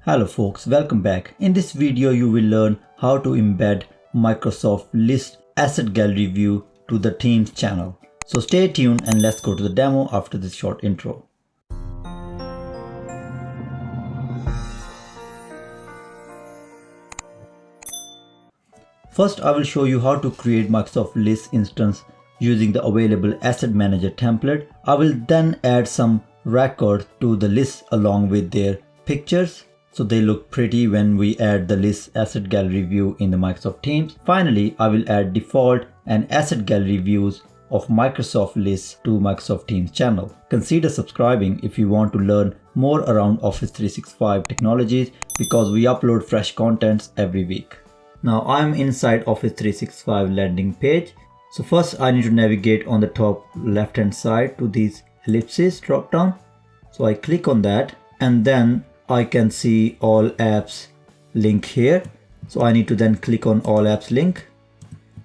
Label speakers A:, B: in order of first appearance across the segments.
A: Hello folks, welcome back. In this video you will learn how to embed Microsoft List Asset Gallery view to the Teams channel. So stay tuned and let's go to the demo after this short intro. First I will show you how to create Microsoft List instance using the available Asset Manager template. I will then add some records to the list along with their pictures, so they look pretty when we add the list asset gallery view in the Microsoft Teams. Finally, I will add default and asset gallery views of Microsoft List to Microsoft Teams channel. Consider subscribing if you want to learn more around Office 365 technologies because we upload fresh contents every week. Now I am inside Office 365 landing page. So first I need to navigate on the top left hand side to these ellipses drop down. So I click on that and then I can see all apps link here. So I need to then click on all apps link.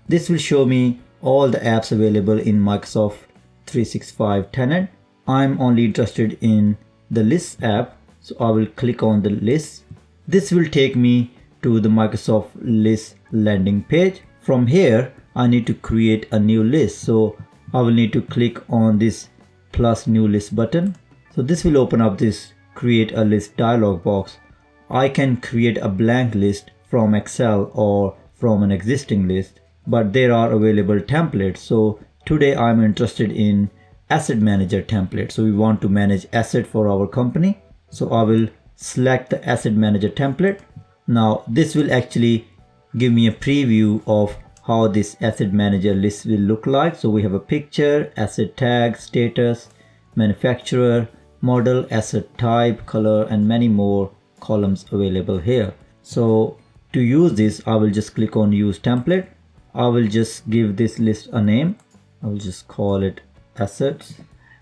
A: This will show me all the apps available in Microsoft 365 tenant. I'm only interested in the list app. So I will click on the list. This will take me to the Microsoft List landing page. From here, I need to create a new list. So I will need to click on this plus new list button. So this will open up this create a list dialog box. I can create a blank list from Excel or from an existing list, but there are available templates. So today I'm interested in asset manager template. So we want to manage asset for our company. So I will select the asset manager template. Now this will actually give me a preview of how this asset manager list will look like. So we have a picture, asset tag, status, manufacturer, model, asset type, color, and many more columns available here. So to use this, I will just click on use template. I will just give this list a name. I will just call it assets,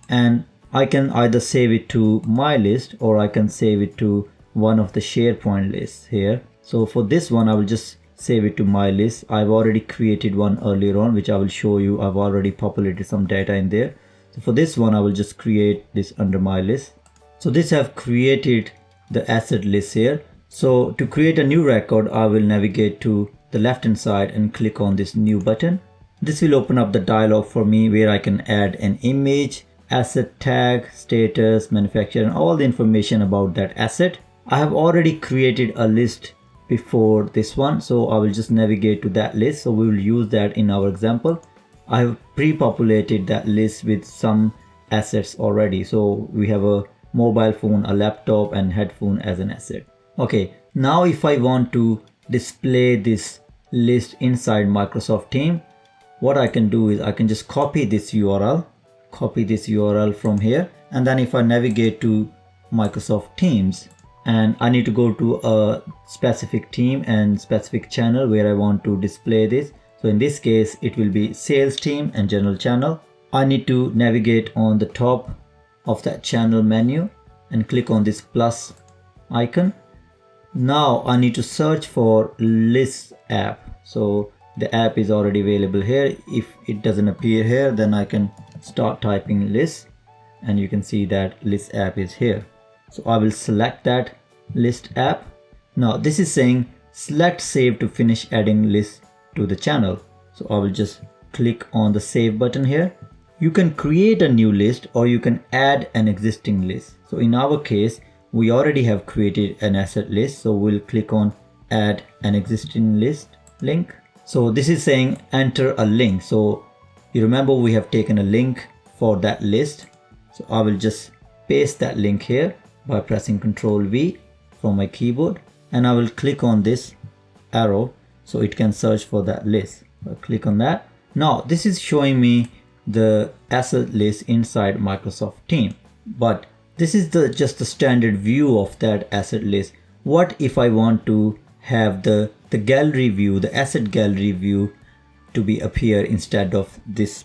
A: and I can either save it to my list or I can save it to one of the SharePoint lists here. So for this one, I will just save it to my list. I've already created one earlier on, which I will show you. I've already populated some data in there. So for this one, I will just create this under my list. So this have created the asset list here. So to create a new record, I will navigate to the left hand side and click on this new button. This will open up the dialog for me where I can add an image, asset tag, status, manufacturer, and all the information about that asset. I have already created a list before this one, so I will just navigate to that list. So we will use that in our example. I have pre-populated that list with some assets already. So we have a mobile phone, a laptop, and headphone as an asset. Okay, now if I want to display this list inside Microsoft Teams, what I can do is I can just copy this URL from here. And then if I navigate to Microsoft Teams, and I need to go to a specific team and specific channel where I want to display this. So in this case, it will be sales team and general channel. I need to navigate on the top of that channel menu and click on this plus icon. Now I need to search for list app. So the app is already available here. If it doesn't appear here, then I can start typing list and you can see that list app is here. So I will select that list app. Now this is saying select save to finish adding list to the channel. So I will just click on the save button here. You can create a new list or you can add an existing list. So in our case, we already have created an asset list. So we'll click on add an existing list link. So this is saying enter a link. So you remember we have taken a link for that list. So I will just paste that link here by pressing Ctrl V from my keyboard, and I will click on this arrow so it can search for that list. I'll click on that. Now this is showing me the asset list inside Microsoft Teams, but this is just the standard view of that asset list. What if I want to have the gallery view, the asset gallery view to be appear instead of this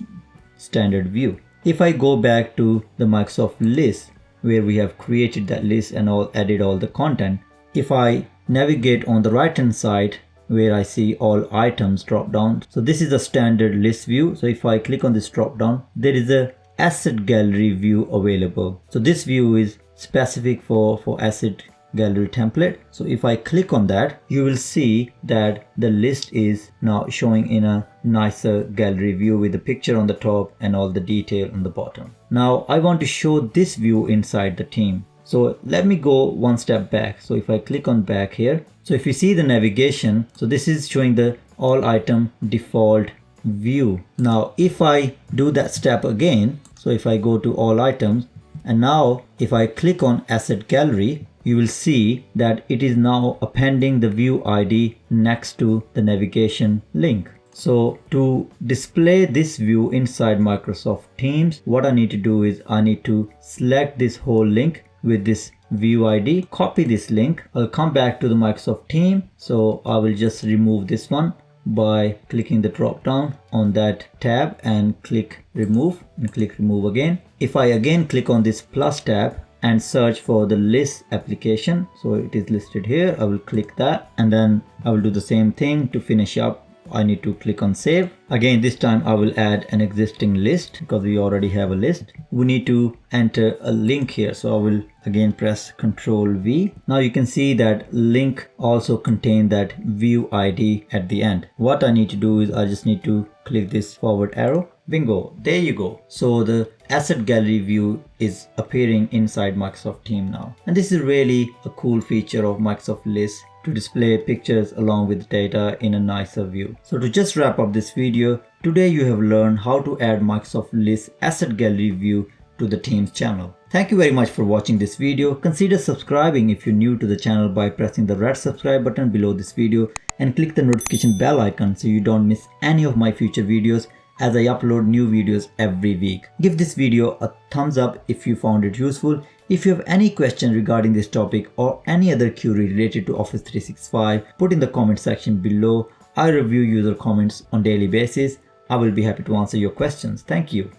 A: standard view? If I go back to the Microsoft List where we have created that list and added all the content, if I navigate on the right hand side where I see all items drop down, so this is the standard list view. So if I click on this drop down, there is a asset gallery view available. So this view is specific for asset gallery template. So if I click on that, you will see that the list is now showing in a nicer gallery view with the picture on the top and all the detail on the bottom. Now I want to show this view inside the team. So let me go one step back. So if I click on back here, so if you see the navigation, so this is showing the all item default view. Now if I do that step again, so if I go to all items, and now if I click on asset gallery, you will see that it is now appending the view ID next to the navigation link. So to display this view inside Microsoft Teams, what I need to do is I need to select this whole link with this view ID, copy this link. I'll come back to the Microsoft team. So I will just remove this one by clicking the drop down on that tab and click remove and click remove again. If I again click on this plus tab and search for the list application, so it is listed here, I will click that and then I will do the same thing. To finish up, I need to click on save. Again, this time I will add an existing list because we already have a list. We need to enter a link here. So I will again press Ctrl V. Now you can see that link also contains that view ID at the end. What I need to do is I just need to click this forward arrow. Bingo, there you go. So the asset gallery view is appearing inside Microsoft Teams now. And this is really a cool feature of Microsoft List to display pictures along with data in a nicer view. So to just wrap up this video, today you have learned how to add Microsoft List asset gallery view to the Teams channel. Thank you very much for watching this video. Consider subscribing if you're new to the channel by pressing the red subscribe button below this video and click the notification bell icon so you don't miss any of my future videos as I upload new videos every week. Give this video a thumbs up if you found it useful. If you have any question regarding this topic or any other query related to Office 365, put in the comment section below. I review user comments on daily basis. I will be happy to answer your questions. Thank you.